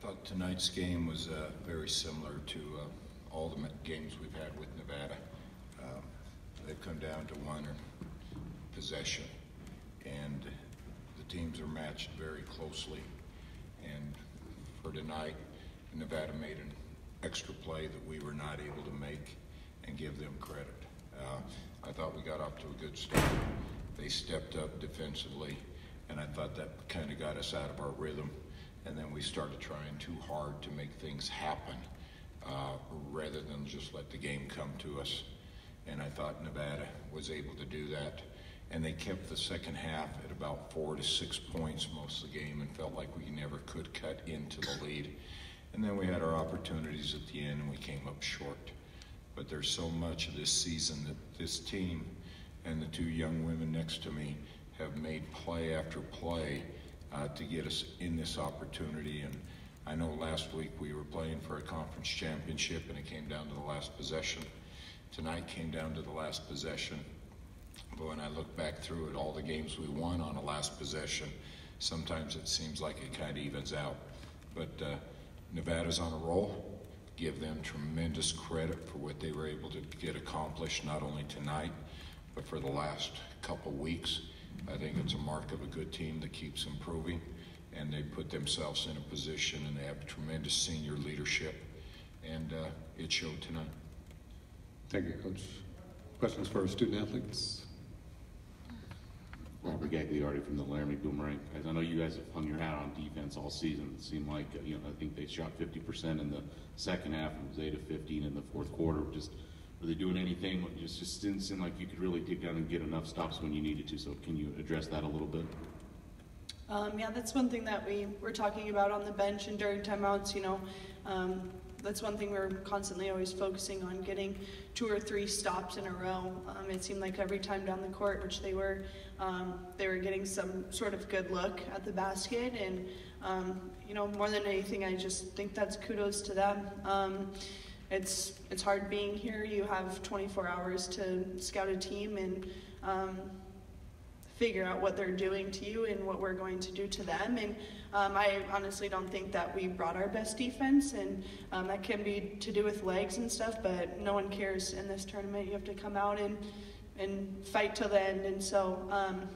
thought tonight's game was very similar to all the games we've had with Nevada. They've come down to one possession, and the teams are matched very closely. And for tonight, Nevada made an extra play that we were not able to make, and give them credit. I thought we got off to a good start. They stepped up defensively, and I thought that kind of got us out of our rhythm. And then we started trying too hard to make things happen rather than just let the game come to us. And I thought Nevada was able to do that. And they kept the second half at about 4 to 6 points most of the game, and felt like we never could cut into the lead. And then we had our opportunities at the end, and we came up short. But there's so much of this season that this team and the two young women next to me have made play after play to get us in this opportunity. And I know last week we were playing for a conference championship, and it came down to the last possession. Tonight came down to the last possession. But when I look back through it, all the games we won on a last possession, sometimes it seems like it kind of evens out. But Nevada's on a roll. Give them tremendous credit for what they were able to get accomplished, not only tonight, but for the last couple weeks. I think it's a mark of a good team that keeps improving, and they put themselves in a position, and they have tremendous senior leadership, and it showed tonight. Thank you, Coach. Questions for our student athletes? Robert Gagliardi from the Laramie Boomerang. Guys, I know you guys have hung your hat on defense all season. It seemed like, I think they shot 50% in the second half and was 8 of 15 in the fourth quarter. Just, were they doing anything? It just didn't seem like you could really dig down and get enough stops when you needed to. So can you address that a little bit? Yeah, that's one thing that we were talking about on the bench and during timeouts. That's one thing we're constantly always focusing on, getting 2 or 3 stops in a row. It seemed like every time down the court, which they were getting some sort of good look at the basket. And, more than anything, I just think that's kudos to them. It's hard being here. You have 24 hours to scout a team and figure out what they're doing to you and what we're going to do to them. And I honestly don't think that we brought our best defense, and that can be to do with legs and stuff, but no one cares in this tournament. You have to come out and fight till the end. And so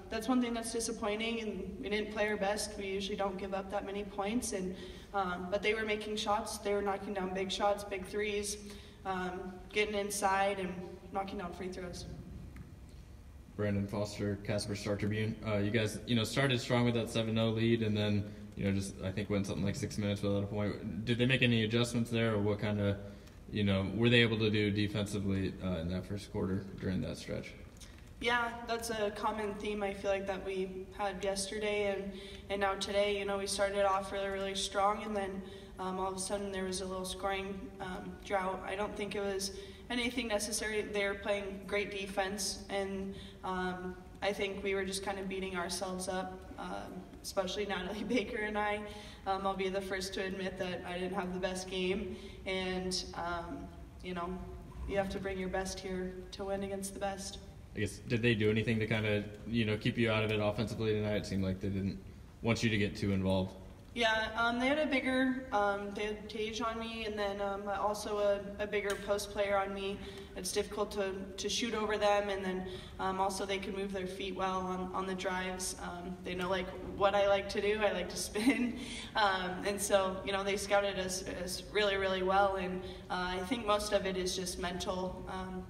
that's one thing that's disappointing, and we didn't play our best. We usually don't give up that many points, and but they were making shots. They were knocking down big shots, big threes, getting inside and knocking down free throws. Brandon Foster, Casper, Star-Tribune. You guys, started strong with that 7-0 lead, and then, I think went something like 6 minutes without a point. Did they make any adjustments there, or what kind of, were they able to do defensively in that first quarter during that stretch? Yeah, that's a common theme I feel like that we had yesterday and now today. We started off really, really strong, and then all of a sudden there was a little scoring drought. I don't think it was anything necessary. They were playing great defense, and I think we were just kind of beating ourselves up, especially Natalie Baker and I. I'll be the first to admit that I didn't have the best game, and you have to bring your best here to win against the best. I guess, did they do anything to kind of, keep you out of it offensively tonight? It seemed like they didn't want you to get too involved. Yeah, they had a bigger, they had Tage on me, and then also a bigger post player on me. It's difficult to shoot over them, and then also they can move their feet well on the drives. They know what I like to do. I like to spin, and so they scouted us really, really well. And I think most of it is just mental.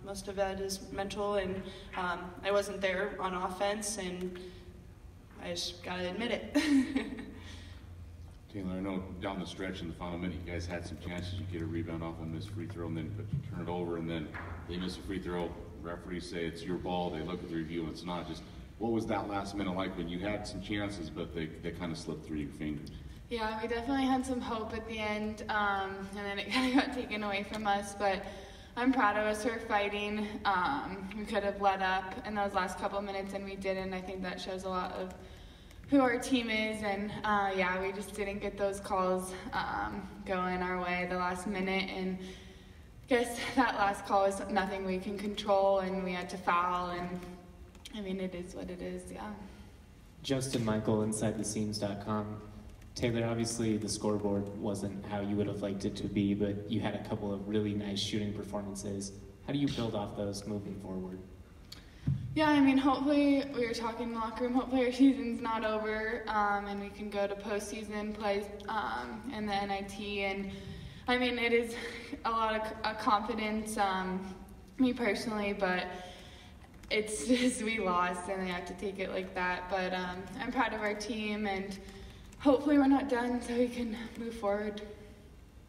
Most of it is mental, and I wasn't there on offense, and I just gotta admit it. Taylor, I know down the stretch in the final minute, you guys had some chances. You get a rebound off a missed free throw, and then but you turn it over, and then they miss a free throw. Referees say it's your ball. They look at the review, and it's not. Just what was that last minute like when you had some chances, but they kind of slipped through your fingers? Yeah, we definitely had some hope at the end, and then it kind of got taken away from us. But I'm proud of us for fighting. We could have let up in those last couple minutes, and we didn't. I think that shows a lot of who our team is, and we just didn't get those calls going our way the last minute, and I guess that last call is nothing we can control, and we had to foul, and it is what it is. Yeah. Justin Michael, InsideTheSeams.com. Taylor, obviously the scoreboard wasn't how you would have liked it to be, but you had a couple of really nice shooting performances. How do you build off those moving forward? Yeah, I mean, hopefully, we were talking in the locker room, hopefully our season's not over, and we can go to postseason play in the NIT. And I mean, it is a lot of confidence, me personally, but it's just we lost and I have to take it like that. But I'm proud of our team, and hopefully we're not done so we can move forward.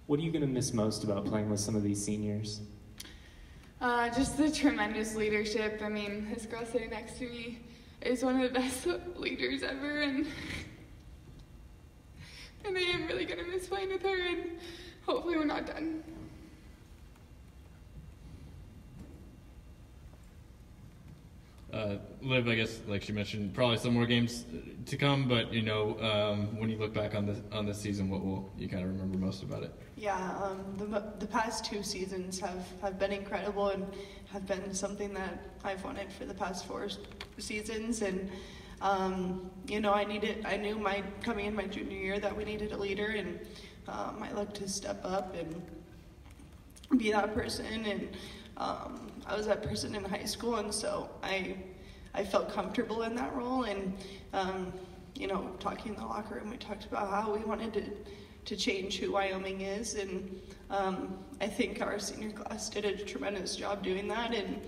What are you going to miss most about playing with some of these seniors? Just the tremendous leadership. I mean, this girl sitting next to me is one of the best leaders ever, and I am really going to miss playing with her, and hopefully we're not done. Liv, I guess, like she mentioned, probably some more games to come, but you know, when you look back on this season, what will you kind of remember most about it? Yeah, the past 2 seasons have been incredible and have been something that I've wanted for the past 4 seasons. And you know, I knew coming in my junior year that we needed a leader, and I looked to step up and be that person. And I was that person in high school, and so I felt comfortable in that role. And you know, talking in the locker room, we talked about how we wanted to change who Wyoming is, and I think our senior class did a tremendous job doing that. And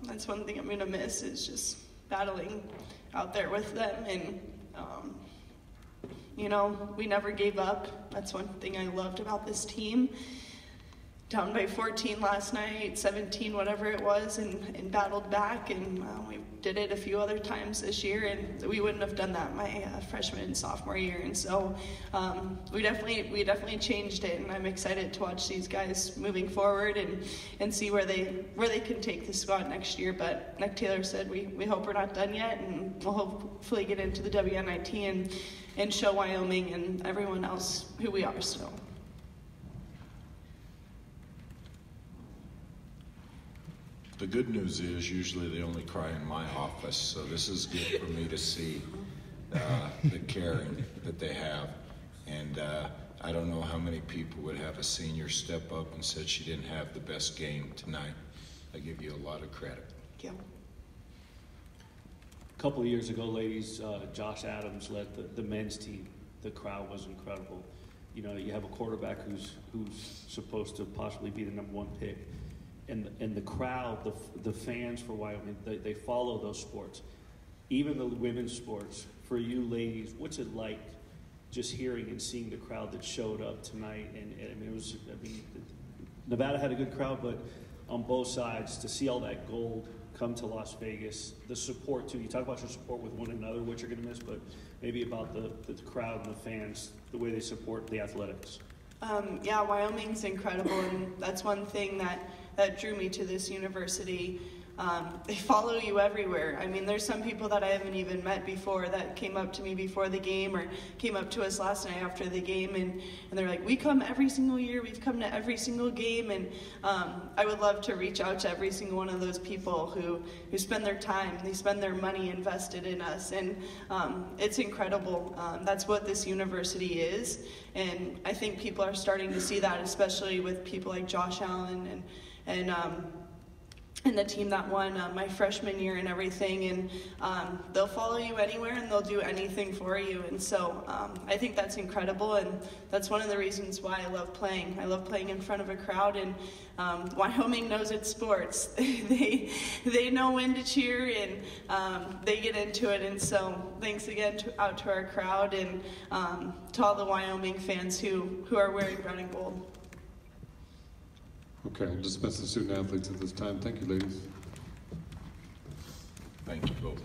that's one thing I'm going to miss, is just battling out there with them. And you know, we never gave up. That's one thing I loved about this team. Down by 14 last night, 17, whatever it was, and battled back, and we did it a few other times this year, and we wouldn't have done that my freshman and sophomore year. And so we definitely changed it, and I'm excited to watch these guys moving forward and see where they can take the squad next year. But like Taylor said, we hope we're not done yet, and we'll hopefully get into the WNIT and show Wyoming and everyone else who we are still. The good news is usually they only cry in my office, so this is good for me to see the caring that they have. And I don't know how many people would have a senior step up and said she didn't have the best game tonight. I give you a lot of credit. Thank you. A couple of years ago, ladies, Josh Adams led the men's team. The crowd was incredible. You know, you have a quarterback who's supposed to possibly be the #1 pick. And the crowd, the fans for Wyoming, they follow those sports. Even the women's sports. For you ladies, what's it like just hearing and seeing the crowd that showed up tonight? And I mean, Nevada had a good crowd, but on both sides, to see all that gold come to Las Vegas, the support too. You talk about your support with one another, what you're going to miss, but maybe about the crowd and the fans, the way they support the athletics. Yeah, Wyoming's incredible, and that's one thing that drew me to this university. They follow you everywhere. I mean, there's some people that I haven't even met before that came up to me before the game or came up to us last night after the game, and they're like, we come every single year, we've come to every single game. And I would love to reach out to every single one of those people who spend their time, they spend their money invested in us, and it's incredible. That's what this university is, and I think people are starting to see that, especially with people like Josh Allen and the team that won my freshman year and everything. And they'll follow you anywhere, and they'll do anything for you. And so I think that's incredible, and that's one of the reasons why I love playing. I love playing in front of a crowd, and Wyoming knows its sports. They know when to cheer, and they get into it. And so thanks again out to our crowd, and to all the Wyoming fans who are wearing brown and gold. Okay, I'll dismiss the student athletes at this time. Thank you, ladies. Thank you both.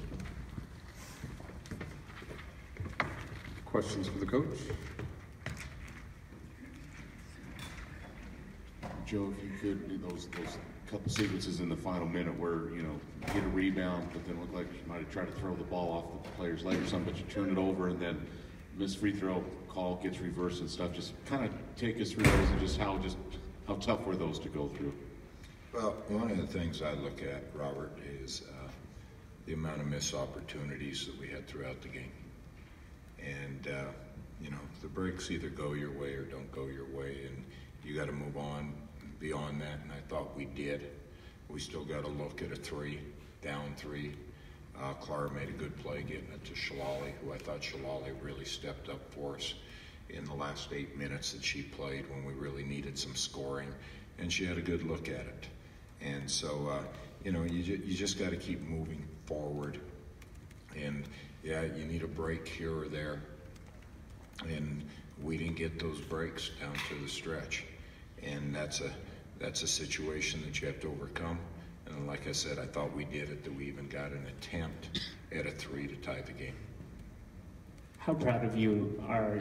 Questions for the coach? Joe, if you could do those couple sequences in the final minute where, you know, get a rebound, but then look like you might have tried to throw the ball off the player's leg or something, but you turn it over and then miss free throw call gets reversed and stuff. Just kind of take us through those and just how tough were those to go through? Well, one of the things I look at, Robert, is the amount of missed opportunities that we had throughout the game. And, the breaks either go your way or don't go your way, and you got to move on beyond that, and I thought we did. We still got to look at a 3, down 3. Clara made a good play getting it to Shalali, who I thought Shalali really stepped up for us in the last 8 minutes that she played when we really needed some scoring, and she had a good look at it. And so, you just got to keep moving forward. And, yeah, you need a break here or there. And we didn't get those breaks down to the stretch. And that's a situation that you have to overcome. And like I said, I thought we did it, that we even got an attempt at a 3 to tie the game. How proud of you are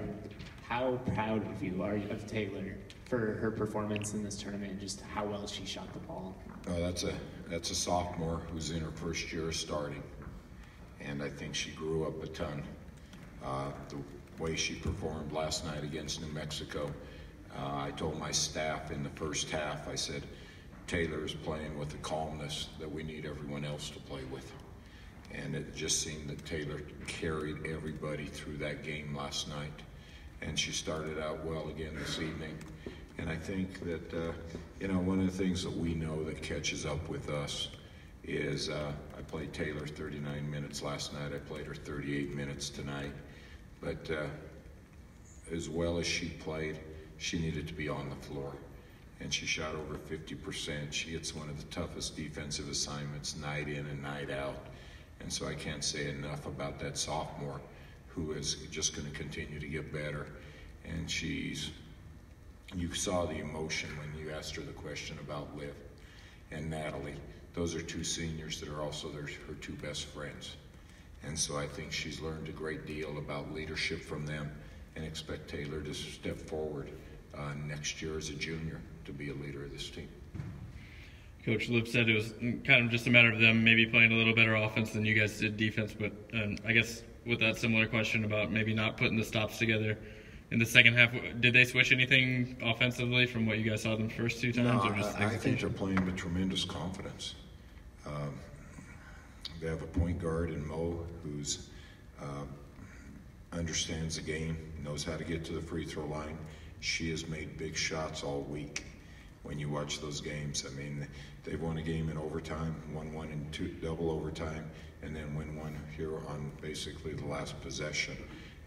of Taylor for her performance in this tournament and just how well she shot the ball? Oh, that's a sophomore who's in her first year of starting. And I think she grew up a ton. The way she performed last night against New Mexico, I told my staff in the first half, I said, Taylor is playing with the calmness that we need everyone else to play with. And it just seemed that Taylor carried everybody through that game last night. And she started out well again this evening. And I think that, one of the things that we know that catches up with us is I played Taylor 39 minutes last night. I played her 38 minutes tonight. But as well as she played, she needed to be on the floor. And she shot over 50%. She gets one of the toughest defensive assignments night in and night out. And so I can't say enough about that sophomore who is just going to continue to get better. And you saw the emotion when you asked her the question about Liv and Natalie. Those are 2 seniors that are also her 2 best friends. And so I think she's learned a great deal about leadership from them, and expect Taylor to step forward next year as a junior to be a leader of this team. Coach Liv said it was kind of just a matter of them maybe playing a little better offense than you guys did defense, but I guess with that similar question about maybe not putting the stops together in the second half, did they switch anything offensively from what you guys saw them the first 2 times? No, or just I think they're playing with tremendous confidence. They have a point guard in Mo who's understands the game, knows how to get to the free throw line. She has made big shots all week. When you watch those games, I mean, they've won a game in overtime, won one in 2 double overtime, and then win one here on basically the last possession.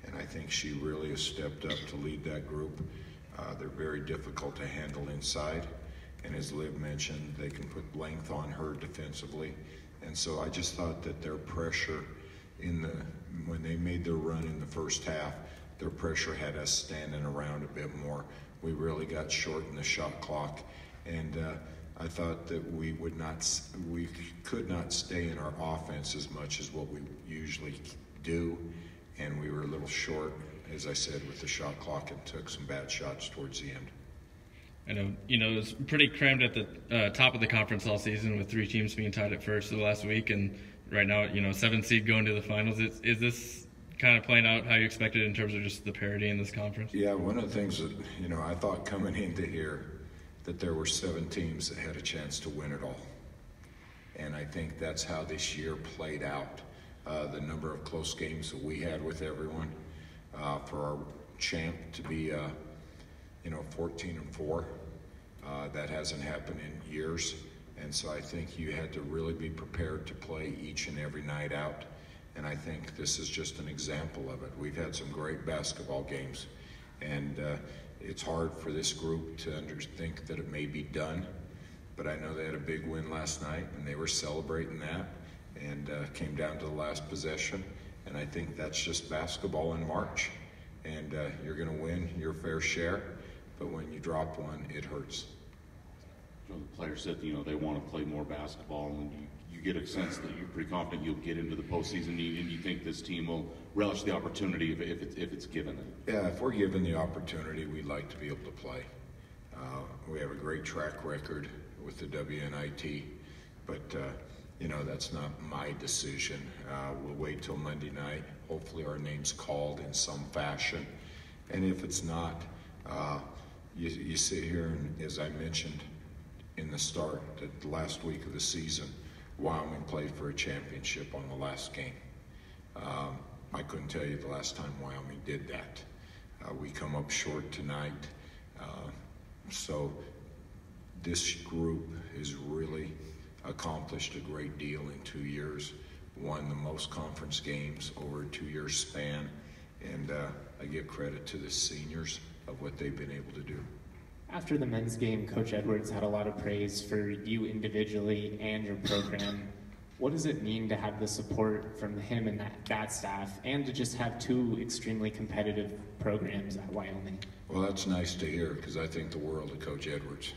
And I think she really has stepped up to lead that group. They're very difficult to handle inside. And as Liv mentioned, they can put length on her defensively. And so I just thought that their pressure when they made their run in the first half, their pressure had us standing around a bit more. We really got short in the shot clock. And I thought that we could not stay in our offense as much as what we usually do. And we were a little short, as I said, with the shot clock, and took some bad shots towards the end. I know, it was pretty crammed at the top of the conference all season with 3 teams being tied at first the last week, and right now, 7th seed going to the finals. Is this kind of playing out how you expected in terms of just the parity in this conference? Yeah, one of the things that, I thought coming into here that there were 7 teams that had a chance to win it all. And I think that's how this year played out. The number of close games that we had with everyone, for our champ to be 14-4. That hasn't happened in years. And so I think you had to really be prepared to play each and every night out. And I think this is just an example of it. We've had some great basketball games. And it's hard for this group to think that it may be done. But I know they had a big win last night, and they were celebrating that, and came down to the last possession. And I think that's just basketball in March. And you're going to win your fair share. But when you drop one, it hurts. The players said, they want to play more basketball, and you get a sense that you're pretty confident you'll get into the postseason, and you think this team will relish the opportunity if it's given. Yeah, if we're given the opportunity, we'd like to be able to play. We have a great track record with the WNIT, but that's not my decision. We'll wait till Monday night. Hopefully our name's called in some fashion, and if it's not, you sit here, and as I mentioned in the start, that the last week of the season, Wyoming played for a championship on the last game. I couldn't tell you the last time Wyoming did that. We come up short tonight. So this group has really accomplished a great deal in 2 years, won the most conference games over a 2-year span, and I give credit to the seniors of what they've been able to do. After the men's game, Coach Edwards had a lot of praise for you individually and your program. What does it mean to have the support from him and that staff, and to just have two extremely competitive programs at Wyoming? Well, that's nice to hear, because I think the world of Coach Edwards.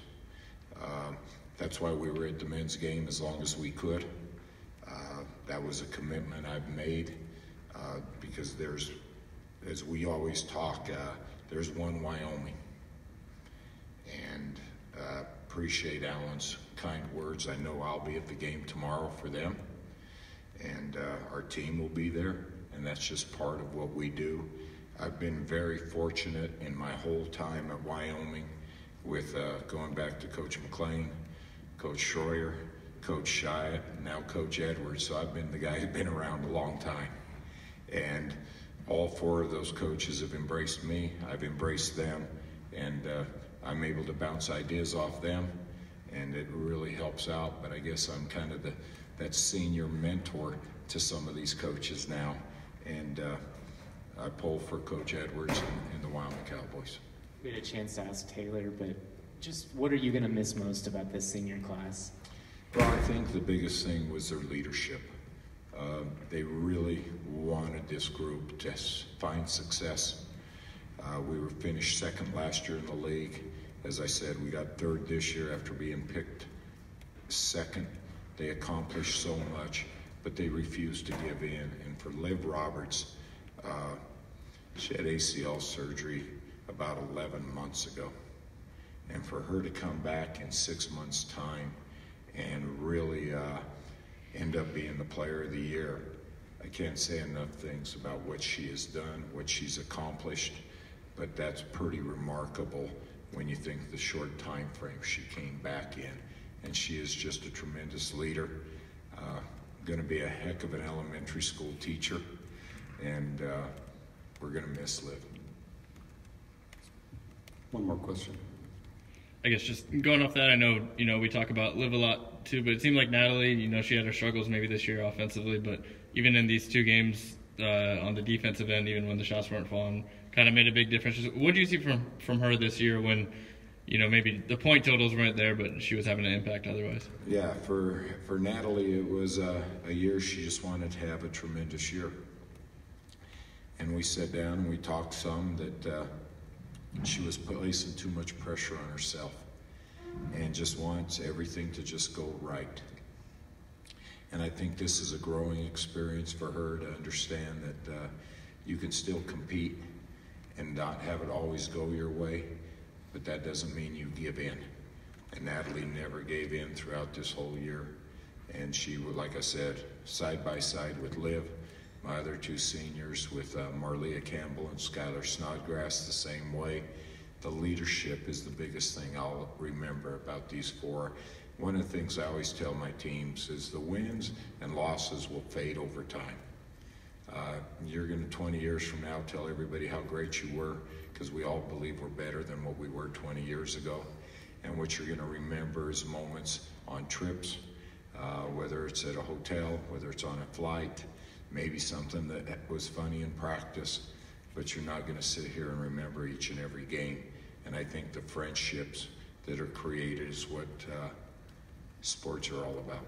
That's why we were at the men's game as long as we could. That was a commitment I've made, because there's, as we always talk, there's one Wyoming. And appreciate Alan's kind words. I know I'll be at the game tomorrow for them, and our team will be there, and that's just part of what we do. I've been very fortunate in my whole time at Wyoming with going back to Coach McLean, Coach Schroyer, Coach Shyatt, and now Coach Edwards. So I've been the guy who's been around a long time. And all 4 of those coaches have embraced me. I've embraced them, and I'm able to bounce ideas off them, and it really helps out. But I guess I'm kind of that senior mentor to some of these coaches now, and I pull for Coach Edwards and the Wyoming Cowboys. We had a chance to ask Taylor, but just what are you going to miss most about this senior class? Well, I think the biggest thing was their leadership. They really wanted this group to find success. We were finished second last year in the league. As I said, we got third this year after being picked second. They accomplished so much, but they refused to give in. And for Liv Roberts, she had ACL surgery about 11 months ago. And for her to come back in 6 months' time and really end up being the player of the year, I can't say enough things about what she has done, what she's accomplished, but that's pretty remarkable when you think the short time frame she came back in. And she is just a tremendous leader, going to be a heck of an elementary school teacher, and we're going to miss Liv. One more question. I guess just going off that, I know, we talk about Liv a lot too, but it seemed like Natalie, she had her struggles maybe this year offensively, but even in these 2 games on the defensive end, even when the shots weren't falling, kind of made a big difference. What do you see from her this year when, maybe the point totals weren't there, but she was having an impact otherwise? Yeah, for Natalie, it was a year she just wanted to have a tremendous year. And we sat down and we talked some that she was placing too much pressure on herself and just wants everything to just go right. And I think this is a growing experience for her to understand that you can still compete and not have it always go your way, but that doesn't mean you give in. And Natalie never gave in throughout this whole year. And she would, like I said, side by side with Liv, my other 2 seniors with Marlia Campbell and Skylar Snodgrass the same way. The leadership is the biggest thing I'll remember about these 4. One of the things I always tell my teams is the wins and losses will fade over time. You're going to 20 years from now tell everybody how great you were, because we all believe we're better than what we were 20 years ago. And what you're going to remember is moments on trips, whether it's at a hotel, whether it's on a flight, maybe something that was funny in practice, but you're not going to sit here and remember each and every game. And I think the friendships that are created is what sports are all about.